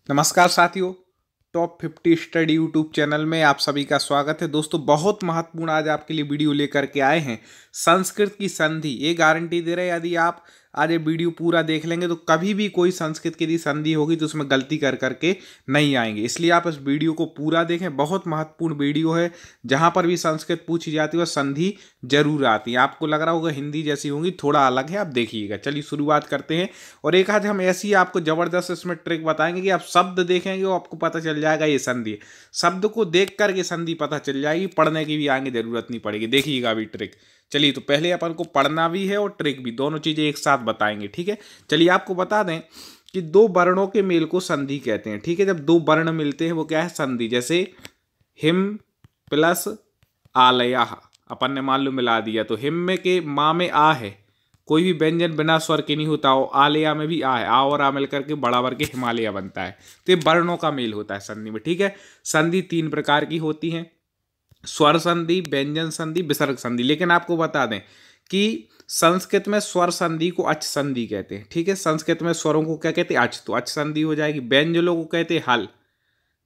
नमस्कार साथियों, top 50 study YouTube channel में आप सभी का स्वागत है। दोस्तों, बहुत महत्वपूर्ण आज आपके लिए वीडियो लेकर के आए हैं। संस्कृत की संधि, ये गारंटी दे रहे हैं यदि आप आज ये वीडियो पूरा देख लेंगे तो कभी भी कोई संस्कृत की यदि संधि होगी तो उसमें गलती कर करके नहीं आएंगे। इसलिए आप इस वीडियो को पूरा देखें, बहुत महत्वपूर्ण वीडियो है। जहाँ पर भी संस्कृत पूछी जाती है वह संधि जरूर आती है। आपको लग रहा होगा हिंदी जैसी होंगी, थोड़ा अलग है, आप देखिएगा। चलिए शुरुआत करते हैं। और एक आज हम ऐसी आपको जबरदस्त इसमें ट्रिक बताएंगे कि आप शब्द देखेंगे वो आपको पता चल जाएगा ये संधि है। शब्द को देख करके संधि पता चल जाएगी, पढ़ने की भी आगे जरूरत नहीं पड़ेगी। देखिएगा अभी ट्रिक। चलिए, तो पहले अपन को पढ़ना भी है और ट्रिक भी, दोनों चीजें एक साथ बताएंगे। ठीक है, चलिए आपको बता दें कि दो वर्णों के मेल को संधि कहते हैं। ठीक है, जब दो वर्ण मिलते हैं वो क्या है? संधि। जैसे हिम प्लस आलया, अपन ने मान लो मिला दिया तो हिम में के माँ में आ है, कोई भी व्यंजन बिना स्वर के नहीं होता हो। आलया में भी आ है, आ और आ मिलकर के बड़ा वर्ग के हिमालय बनता है। तो ये वर्णों का मेल होता है संधि में। ठीक है, संधि तीन प्रकार की होती है: स्वर संधि, व्यंजन संधि, विसर्ग संधि। लेकिन आपको बता दें कि संस्कृत में स्वर संधि को अच संधि कहते हैं। ठीक है, संस्कृत में स्वरों को क्या कहते हैं? अच, तो अच संधि हो जाएगी। व्यंजनों को कहते हैं हल,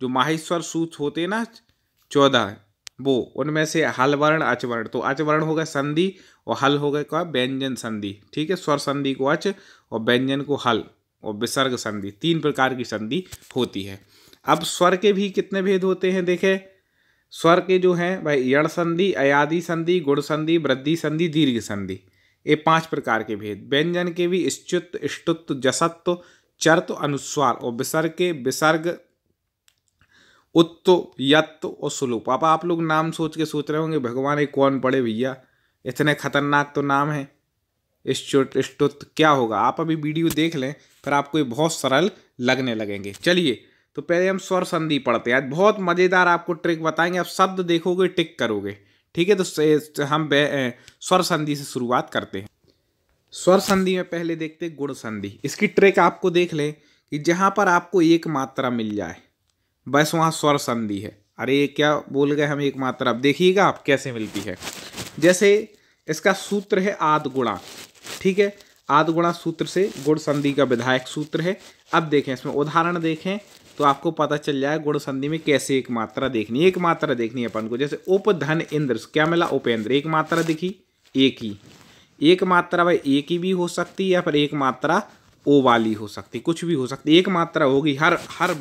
जो माहेश्वर सूत्र होते हैं ना 14, वो उनमें से हल वर्ण अच वर्ण, तो अच वर्ण हो गया संधि और हल हो गया क्या? व्यंजन संधि। ठीक है, स्वर संधि को अच और व्यंजन को हल और विसर्ग संधि, तीन प्रकार की संधि होती है। अब स्वर के भी कितने भेद होते हैं देखें। स्वर के जो हैं भाई, यण संधि, अयादि संधि, गुण संधि, वृद्धि संधि, दीर्घ संधि, ये 5 प्रकार के भेद। व्यंजन के भी च्युत, ष्टुत, जसत्व, चर्त, अनुस्वार, और विसर्ग के विसर्ग, उत्तो, यत्तो और सुलूप। अब आप लोग नाम सोच रहे होंगे भगवान ये कौन पढ़े भैया, इतने खतरनाक तो नाम है। च्युत ष्टुत क्या होगा? आप अभी वीडियो देख लें, फिर आपको ये बहुत सरल लगने लगेंगे। चलिए, तो पहले हम स्वर संधि पढ़ते हैं। आज बहुत मजेदार आपको ट्रिक बताएंगे, आप शब्द देखोगे टिक करोगे। ठीक है, तो हम स्वर संधि से शुरुआत करते हैं। स्वर संधि में पहले देखते हैं गुण संधि। इसकी ट्रिक आपको देख लें कि जहां पर आपको एक मात्रा मिल जाए बस वहां स्वर संधि है। अरे ये क्या बोल गए हम, एक मात्रा। अब देखिएगा आप कैसे मिलती है। जैसे इसका सूत्र है आद गुणा। ठीक है, आद गुणा सूत्र से गुण संधि का विधायक सूत्र है। अब देखें, इसमें उदाहरण देखें तो आपको पता चल जाए गुण संधि में कैसे एक मात्रा देखनी है। एक मात्रा देखनी है अपन को। जैसे उप धन इंद्र, क्या मिला? उपेंद्र। एक मात्रा दिखी, एक ही। एक मात्रा भाई एक ही भी हो सकती है या फिर एक मात्रा ओ वाली हो सकती, कुछ भी हो सकती। एक मात्रा होगी हर हर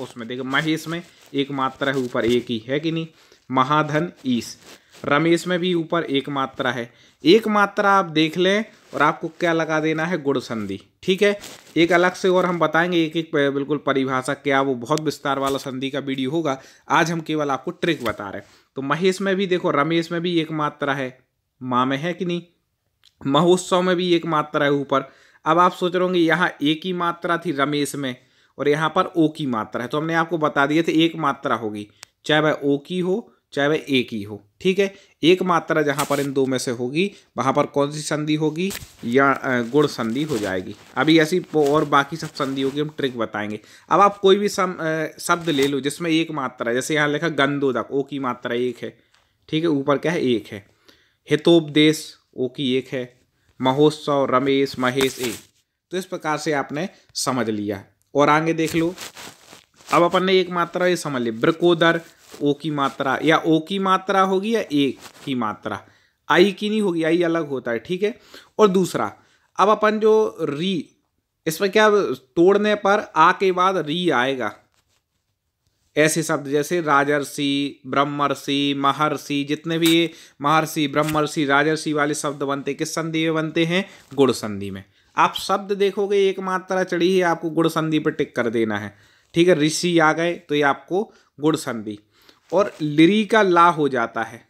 उसमें। देखो, महेश में एक मात्रा है, ऊपर एक ही है कि नहीं। महाधन ईश, रमेश में भी ऊपर एक मात्रा है। एक मात्रा आप देख लें और आपको क्या लगा देना है? गुण संधि। ठीक है, एक अलग से और हम बताएंगे एक एक बिल्कुल परिभाषा क्या, वो बहुत विस्तार वाला संधि का वीडियो होगा। आज हम केवल आपको ट्रिक बता रहे हैं। तो महेश में भी देखो, रमेश में भी एक मात्रा है, माँ में है कि नहीं। महोत्सव में भी एक मात्रा है ऊपर। अब आप सोच रहे होंगे यहाँ एक ही मात्रा थी रमेश में और यहाँ पर ओ की मात्रा है, तो हमने आपको बता दिया था एक मात्रा होगी, चाहे वह ओ की हो चाहे वह एक ही हो। ठीक है, एक मात्रा जहां पर इन दो में से होगी वहां पर कौन सी संधि होगी? या गुण संधि हो जाएगी। अभी ऐसी और बाकी सब संधियों की हम ट्रिक बताएंगे। अब आप कोई भी शब्द ले लो जिसमें एक मात्रा है। जैसे यहाँ लिखा गंधोदक, ओ की मात्रा एक है। ठीक है, ऊपर क्या है? एक है। हितोपदेश, ओ की एक है। महोत्सव, रमेश, महेश, एक। तो इस प्रकार से आपने समझ लिया। और आगे देख लो। अब अपन ने एक मात्रा ये समझ ली, वृकोदर, ओ की मात्रा, या ओ की मात्रा होगी या एक की मात्रा, आई की नहीं होगी, आई अलग होता है। ठीक है, और दूसरा अब अपन जो री, इसमें क्या तोड़ने पर आ के बाद री आएगा। ऐसे शब्द जैसे राजर्षि, ब्रह्मर्षि, महर्षि, जितने भी ये महर्षि, ब्रह्मर्षि, राजर्षि वाले शब्द बनते किस संधि में बनते हैं? गुण संधि में। आप शब्द देखोगे एक मात्रा चढ़ी है, आपको गुण संधि पर टिक कर देना है। ठीक है, ऋषि आ गए तो ये आपको गुण संधि। और लिरी का ला हो जाता है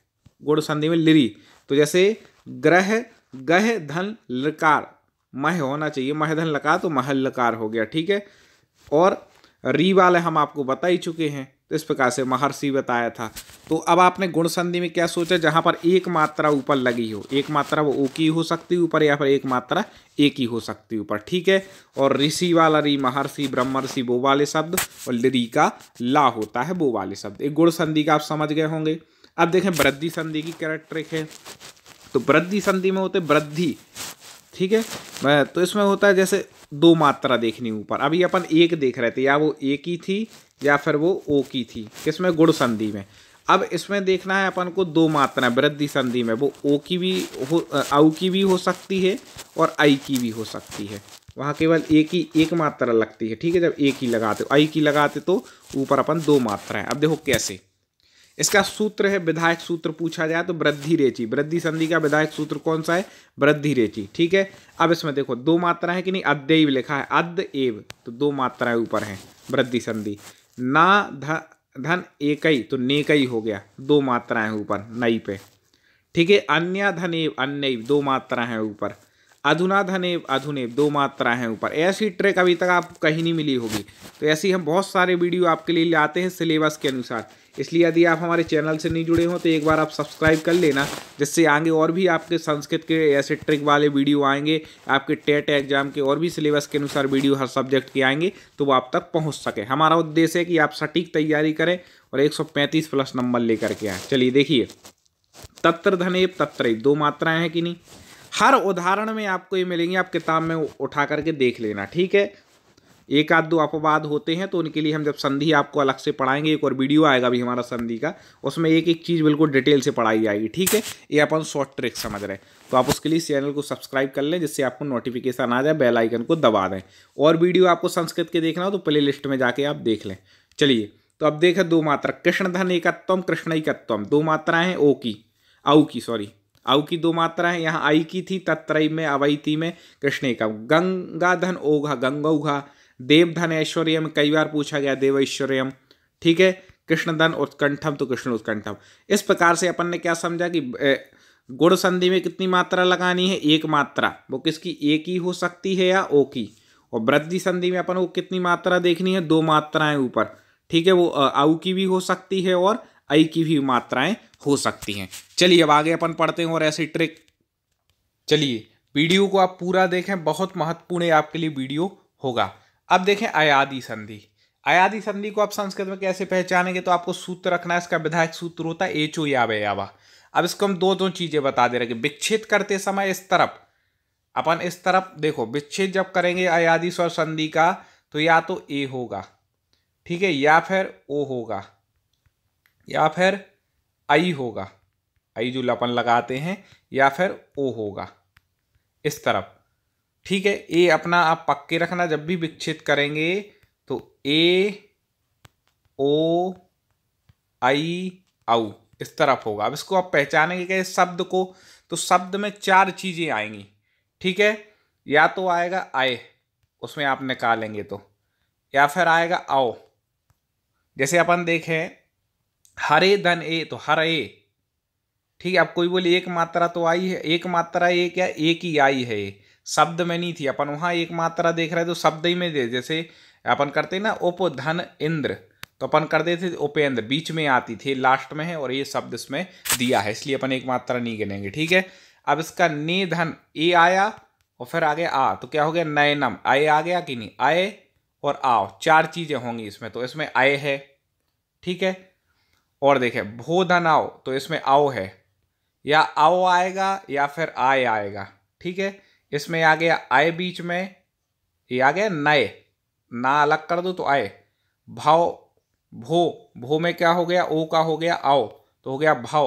गुण संधि में, लिरी। तो जैसे ग्रह, गह, धन, लकार, मह होना चाहिए, मह धन लकार, तो महल लकार हो गया। ठीक है, और री वाले हम आपको बता ही चुके हैं। तो इस प्रकार से महर्षि बताया था। तो अब आपने गुण संधि में क्या सोचा? जहां पर एक मात्रा ऊपर लगी हो, एक मात्रा वो ओ की हो सकती है ऊपर, या फिर एक मात्रा एक ही हो सकती है ऊपर। ठीक है, और ऋषि वाला री, महर्षि, ब्रह्मर्षि वो वाले शब्द, और लिरी का ला होता है वो वाले शब्द। एक गुण संधि का आप समझ गए होंगे। अब देखें वृद्धि संधि की क्या ट्रिक है। तो वृद्धि संधि में होते वृद्धि। ठीक है, तो इसमें होता है जैसे दो मात्रा देखनी ऊपर। अभी अपन एक देख रहे थे, या वो ए की थी या फिर वो ओ की थी, किसमें, गुण संधि में। अब इसमें देखना है अपन को दो मात्राएं वृद्धि संधि में, वो ओ की भी हो, औ की भी हो सकती है और आई की भी हो सकती है। वहाँ केवल एक ही एक मात्रा लगती है, ठीक है। जब एक ही लगाते हो, आई की लगाते तो ऊपर अपन दो मात्राएं। अब देखो कैसे, इसका सूत्र है, विधायक सूत्र पूछा जाए तो वृद्धि रेचि, वृद्धि संधि का विधायक सूत्र कौन सा है, वृद्धि रेचि, ठीक है। अब इसमें देखो दो मात्रा है कि नहीं, अद्यैव लिखा है, अद्य एव, तो दो मात्राएं ऊपर हैं वृद्धि संधि। ना धन एकई, तो नेकई हो गया, दो मात्राएं ऊपर नई पे, ठीक है। अन्य धनेव, अन्य, दो मात्रा है ऊपर। अधुना धनेव, अधुनेव, दो मात्रा है ऊपर। ऐसी ट्रिक अभी तक आपको कहीं नहीं मिली होगी। तो ऐसी हम बहुत सारे वीडियो आपके लिए लाते हैं सिलेबस के अनुसार। इसलिए यदि आप हमारे चैनल से नहीं जुड़े हो तो एक बार आप सब्सक्राइब कर लेना, जिससे आगे और भी आपके संस्कृत के ऐसे ट्रिक वाले वीडियो आएंगे, आपके टेट एग्जाम के और भी सिलेबस के अनुसार वीडियो हर सब्जेक्ट के आएंगे, तो वो आप तक पहुँच सके। हमारा उद्देश्य है कि आप सटीक तैयारी करें और 135 प्लस नंबर लेकर के आए। चलिए देखिए, तत्र धनेव तत्रैव, दो मात्राएं हैं कि नहीं। हर उदाहरण में आपको ये मिलेंगे, आप किताब में उठा करके देख लेना, ठीक है। एक आध दो अपवाद होते हैं तो उनके लिए हम जब संधि आपको अलग से पढ़ाएंगे, एक और वीडियो आएगा भी हमारा संधि का, उसमें एक एक चीज़ बिल्कुल डिटेल से पढ़ाई जाएगी, ठीक है। ये अपन शॉर्ट ट्रिक समझ रहे हैं, तो आप उसके लिए चैनल को सब्सक्राइब कर लें, जिससे आपको नोटिफिकेशन आ जाए, बेल आइकन को दबा दें। और वीडियो आपको संस्कृत के देखना हो तो प्ले लिस्ट में जाके आप देख लें। चलिए, तो अब देखें दो मात्रा, कृष्ण धन एकत्वम कृष्णैकत्वम, दो मात्राएं हैं औ की दो मात्रा है। यहाँ आई की थी तत्रय में, अवैती में, कृष्ण का। गंगा धन ओघा, गंगौघा। देवधन ऐश्वर्यम, कई बार पूछा गया, देव ऐश्वर्यम, ठीक है। कृष्ण धन उत्कंठम, तो कृष्ण उत्कंठम। इस प्रकार से अपन ने क्या समझा कि गुण संधि में कितनी मात्रा लगानी है, एक मात्रा, वो किसकी, ए की हो सकती है या ओ की। और वृद्धि संधि में अपन को कितनी मात्रा देखनी है, दो मात्राएं ऊपर, ठीक है। वो औ की भी हो सकती है और आई की भी मात्राएं हो सकती हैं। चलिए अब आगे अपन पढ़ते हैं और ऐसी ट्रिक। चलिए, वीडियो को आप पूरा देखें, बहुत महत्वपूर्ण आपके लिए वीडियो होगा। अब देखें अयादि संधि। अयादि संधि को आप संस्कृत में कैसे पहचानेंगे, तो आपको सूत्र रखना है, इसका विधायक सूत्र होता है एचो यावे यावा। अब इसको हम दो चीजें बता दे रहे हैं। विच्छेद करते समय इस तरफ, अपन इस तरफ देखो, विच्छेद जब करेंगे अयादि स्वर संधि का, तो या तो ए होगा, ठीक है, या फिर ओ होगा, या फिर आई होगा, आई जो अपन लगाते हैं, या फिर ओ होगा इस तरफ, ठीक है। ए अपना आप पक्के रखना, जब भी विच्छेद करेंगे तो ए ओ आई औ इस तरफ होगा। अब इसको आप पहचानेंगे कि शब्द को, तो शब्द में चार चीजें आएंगी, ठीक है। या तो आएगा आए, उसमें आप निकालेंगे तो, या फिर आएगा आओ, जैसे अपन देखें हरे धन ए, तो हर ए, ठीक है। अब कोई बोले एक मात्रा तो आई है, एक मात्रा ए क्या, एक ही आई है, शब्द में नहीं थी। अपन वहां एक मात्रा देख रहे तो शब्द ही में दे, जैसे अपन करते ना उप धन इंद्र, तो अपन कर देते थे उपेंद्र, बीच में आती थी, लास्ट में है, और ये शब्द इसमें दिया है, इसलिए अपन एक मात्रा नहीं गिनेंगे, ठीक है। अब इसका ने धन ए आया और फिर आगे आ, तो क्या हो गया, नयनम, आए आ गया कि नहीं, आए और आओ, चार चीजें होंगी इसमें, तो इसमें आए है, ठीक है। और देखे भो धन आओ, तो इसमें आओ है, या आओ आएगा या फिर आए आएगा, ठीक है। इसमें आ गया आए बीच में, ये आ गया नए, ना अलग कर दो तो आए। भाव, भो में क्या हो गया, ओ का हो गया आओ, तो हो गया भाव।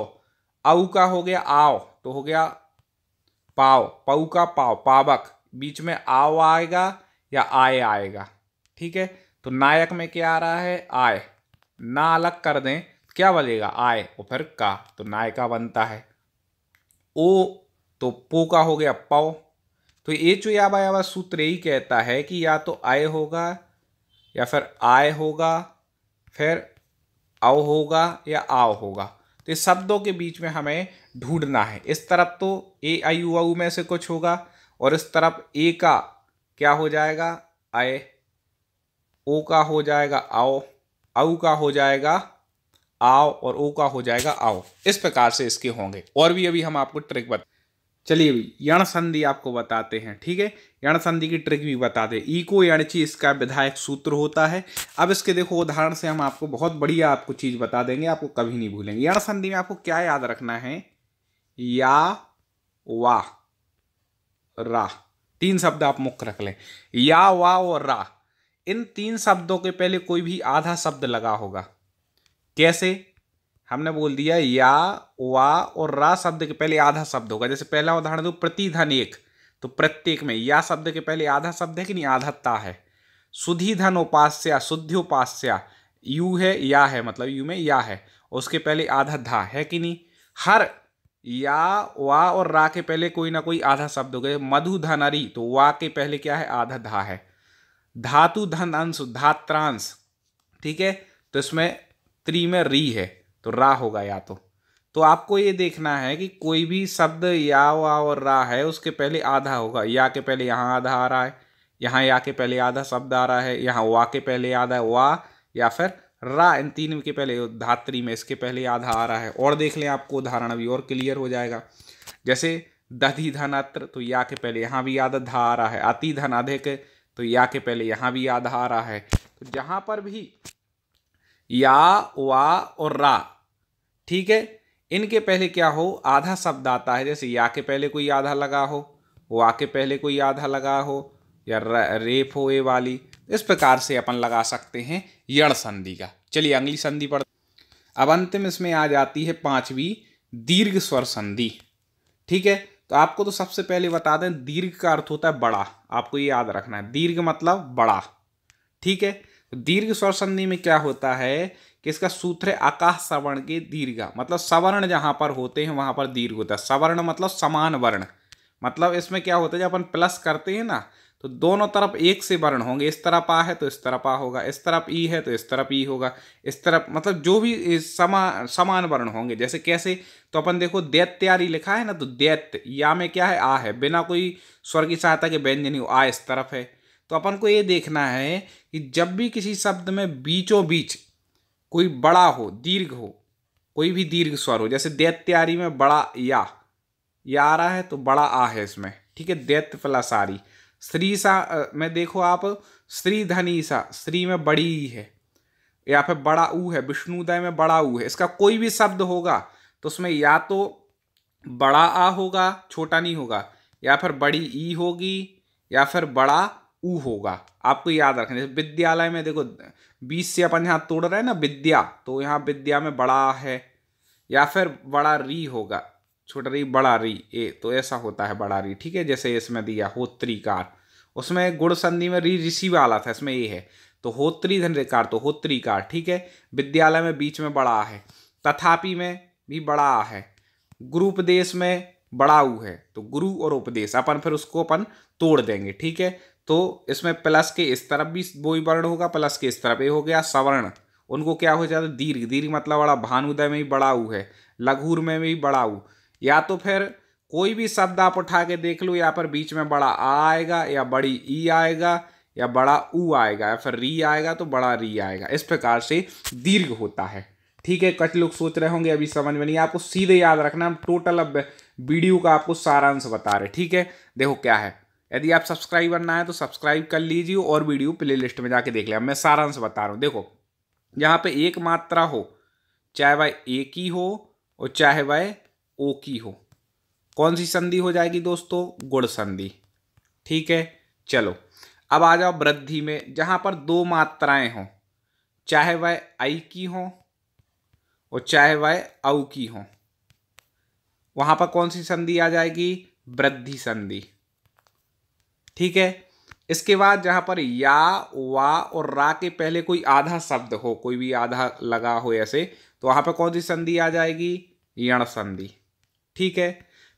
औ का हो गया आओ, तो हो गया पाव, पऊ का पाव, पावक, बीच में आओ आएगा या आए आएगा, ठीक है। तो नायक में क्या आ रहा है, आए, ना अलग कर दें क्या बनेगा, आए और फिर का, तो नायका बनता है। ओ तो पो का हो गया पौ। तो ये जो यावा सूत्र यही कहता है कि या तो आए होगा या फिर आए होगा, फिर आओ होगा या आओ होगा। तो इस शब्दों के बीच में हमें ढूंढना है। इस तरफ तो ए आई यू औ में से कुछ होगा, और इस तरफ ए का क्या हो जाएगा, आए, ओ का हो जाएगा आओ, औ का हो जाएगा आओ, और ओ का हो जाएगा आओ। इस प्रकार से इसके होंगे, और भी अभी हम आपको ट्रिक बता। चलिए यण संधि आपको बताते हैं, ठीक है। यण संधि की ट्रिक भी बताते हैं। इको यणची इसका विधायक सूत्र होता है। अब इसके देखो उदाहरण से हम आपको बहुत बढ़िया आपको चीज बता देंगे, आपको कभी नहीं भूलेंगे। यण संधि में आपको क्या याद रखना है, या वा रा, तीन शब्द आप मुख्य रख लें, या, वा और रा। इन तीन शब्दों के पहले कोई भी आधा शब्द लगा होगा। कैसे? हमने बोल दिया या, वा और रा शब्द के पहले आधा शब्द होगा। जैसे पहला उदाहरण दो, प्रतिधन एक, तो प्रत्येक में या शब्द के पहले आधा शब्द है कि नहीं, आधाता है। सुधी धन उपास्या, शुद्ध्योपास्या, यू है या है, मतलब यू में या है, उसके पहले आधा धा है कि नहीं। हर या, वा और रा के पहले कोई ना कोई आधा शब्द हो गए। मधु धन अरी, तो वा के पहले क्या है, आधा धा है। धातु धन अंश, धात्रांश, ठीक है, तो इसमें त्रि में री है, तो रा होगा या तो आपको ये देखना है कि कोई भी शब्द या, वा और रा है उसके पहले आधा होगा। या के पहले यहाँ आधा आ रहा है, यहाँ या के पहले आधा शब्द आ रहा है, यहाँ वा के पहले आधा वा, या फिर रा, इन तीन के पहले, धात्री में इसके पहले आधा आ रहा है। और देख लें, आपको उदाहरण अभी और क्लियर हो जाएगा। जैसे दधि धन अत्र, तो या के पहले यहाँ भी आधा धा आ रहा है। अति धन अधिक, तो या के पहले यहाँ भी आधा आ रहा है। तो जहां पर भी या, वा और रा, ठीक है, इनके पहले क्या हो, आधा शब्द आता है। जैसे या के पहले कोई आधा लगा हो, वा के पहले कोई आधा लगा हो, या रेफ हो ये वाली, इस प्रकार से अपन लगा सकते हैं यण संधि का। चलिए अगली संधि पर। अब अंतिम इसमें आ जाती है पांचवी, दीर्घ स्वर संधि। ठीक है, तो आपको तो सबसे पहले बता दें, दीर्घ का अर्थ होता है बड़ा, आपको ये याद रखना है, दीर्घ मतलब बड़ा। ठीक है, तो दीर्घ स्वर संधि में क्या होता है कि इसका सूत्र है आकाश सवर्ण के दीर्घ, मतलब सवर्ण जहां पर होते हैं वहां पर दीर्घ होता है। सवर्ण मतलब समान वर्ण, मतलब इसमें क्या होता है, जब अपन प्लस करते हैं ना, तो दोनों तरफ एक से वर्ण होंगे। इस तरफ आ है तो इस तरफ आ होगा, इस तरफ ई है तो इस तरफ ई होगा, इस तरफ, मतलब जो भी समान वर्ण होंगे। जैसे कैसे, तो अपन देखो दैत्यारी लिखा है ना, तो दैत्य या में क्या है, आ है, बिना कोई स्वर की सहायता के व्यंजनी हो, आ इस तरफ है। तो अपन को ये देखना है कि जब भी किसी शब्द में बीचों बीच कोई बड़ा हो, दीर्घ हो, कोई भी दीर्घ स्वर हो, जैसे दैत्यारी में बड़ा या आ रहा है तो बड़ा आ है इसमें। ठीक है, दैत्य प्लस आरी। श्री सा में देखो आप, श्री धनी सा, श्री में बड़ी ई है, या फिर बड़ा ऊ है, विष्णुदय में बड़ा ऊ है। इसका कोई भी शब्द होगा तो उसमें या तो बड़ा आ होगा, छोटा नहीं होगा, या फिर बड़ी ई होगी, या फिर बड़ा ऊ होगा। आपको याद रखना। जैसे विद्यालय में देखो 20 से अपन यहाँ तोड़ रहे हैं ना विद्या, तो यहाँ विद्या में बड़ा है, या फिर बड़ा री होगा, छोटा री बड़ा री ए, तो ऐसा होता है बड़ा री। ठीक है, जैसे इसमें दिया होत्रीकार, उसमें गुण संधि में री ऋषि वाला था, इसमें ये है, तो होत्री धन रेकार, तो होत्रीकार। ठीक है, विद्यालय में बीच में बड़ा है, तथापि में भी बड़ा है, गुरुपदेश में बड़ा ऊ है, तो गुरु और उपदेश अपन फिर उसको अपन तोड़ देंगे। ठीक है, तो इसमें प्लस के इस तरफ भी वही वर्ण होगा, प्लस के इस तरफ ये हो गया सवर्ण, उनको क्या हो जाता है दीर्घ। दीर्घ मतलब बड़ा, भानुदय में भी बड़ा ऊ है, लघुर में भी बड़ा ऊ। या तो फिर कोई भी शब्द आप उठा के देख लो, यहाँ पर बीच में बड़ा आ आएगा, या बड़ी ई आएगा, या बड़ा ऊ आएगा, या फिर री आएगा तो बड़ा री आएगा। इस प्रकार से दीर्घ होता है। ठीक है, कुछ लोग सोच रहे होंगे अभी समझ में नहीं, आपको सीधे याद रखना, हम टोटल अब वीडियो का आपको सारांश बता रहे। ठीक है, देखो क्या है, यदि आप सब्सक्राइब करना है तो सब्सक्राइब कर लीजिए और वीडियो प्ले लिस्ट में जाके देख लिया। मैं सारांश बता रहा हूँ। देखो, यहाँ पे एक मात्रा हो, चाहे वह ए की हो और चाहे वह ओ की हो, कौन सी संधि हो जाएगी दोस्तों, गुण संधि। ठीक है, चलो अब आ जाओ वृद्धि में, जहां पर दो मात्राएं हों, चाहे वह आई की हो और चाहे वह औ की हो, वहां पर कौन सी संधि आ जाएगी, वृद्धि संधि। ठीक है, इसके बाद जहां पर या, वा और रा के पहले कोई आधा शब्द हो, कोई भी आधा लगा हो ऐसे, तो वहां पर कौन सी संधि आ जाएगी, यण संधि। ठीक है,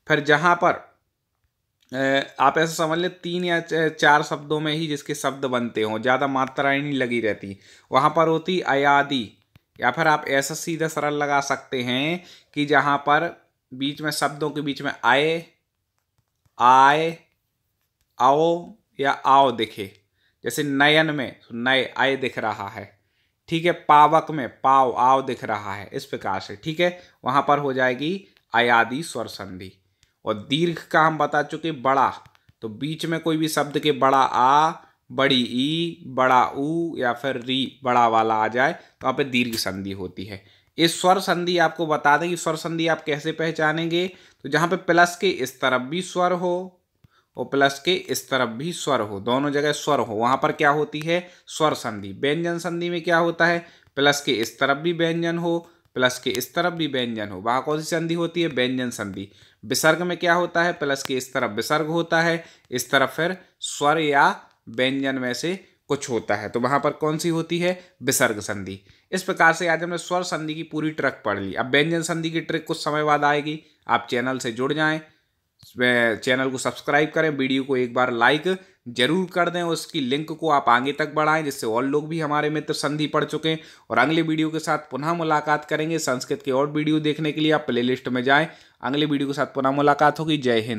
फिर जहां पर आप ऐसा समझ ले 3 या 4 शब्दों में ही जिसके शब्द बनते हों, ज़्यादा मात्राएं नहीं लगी रहती, वहां पर होती अयादि। या फिर आप ऐसा सीधा सरल लगा सकते हैं कि जहां पर बीच में शब्दों के बीच में आए, आए, आओ या आओ दिखे। जैसे नयन में नए आए दिख रहा है। ठीक है, पावक में पाव आओ दिख रहा है, इस प्रकार से। ठीक है, वहां पर हो जाएगी अयादि स्वर संधि। और दीर्घ का हम बता चुके, बड़ा, तो बीच में कोई भी शब्द के बड़ा आ, बड़ी ई, बड़ा ऊ या फिर री बड़ा वाला आ जाए तो वहाँ पे दीर्घ संधि होती है। इस स्वर संधि आपको बता दें कि स्वर संधि आप कैसे पहचानेंगे, तो जहाँ पे प्लस के इस तरफ भी स्वर हो और प्लस के इस तरफ भी स्वर हो, दोनों जगह स्वर हो, वहां पर क्या होती है स्वर संधि। व्यंजन संधि में क्या होता है, प्लस के इस तरफ भी व्यंजन हो, प्लस के इस तरफ भी व्यंजन हो, वहां कौन सी संधि होती है व्यंजन संधि। विसर्ग में क्या होता है, प्लस के इस तरफ विसर्ग होता है, इस तरफ फिर स्वर या व्यंजन में से कुछ होता है, तो वहां पर कौन सी होती है विसर्ग संधि। इस प्रकार से आज हमने स्वर संधि की पूरी ट्रिक पढ़ ली। अब व्यंजन संधि की ट्रिक कुछ समय बाद आएगी, आप चैनल से जुड़ जाएं, चैनल को सब्सक्राइब करें, वीडियो को एक बार लाइक जरूर कर दें, उसकी लिंक को आप आगे तक बढ़ाएं जिससे और लोग भी हमारे मित्र संधि पढ़ चुके हैं। और अगले वीडियो के साथ पुनः मुलाकात करेंगे। संस्कृत के और वीडियो देखने के लिए आप प्लेलिस्ट में जाएं। अगले वीडियो के साथ पुनः मुलाकात होगी। जय हिंद।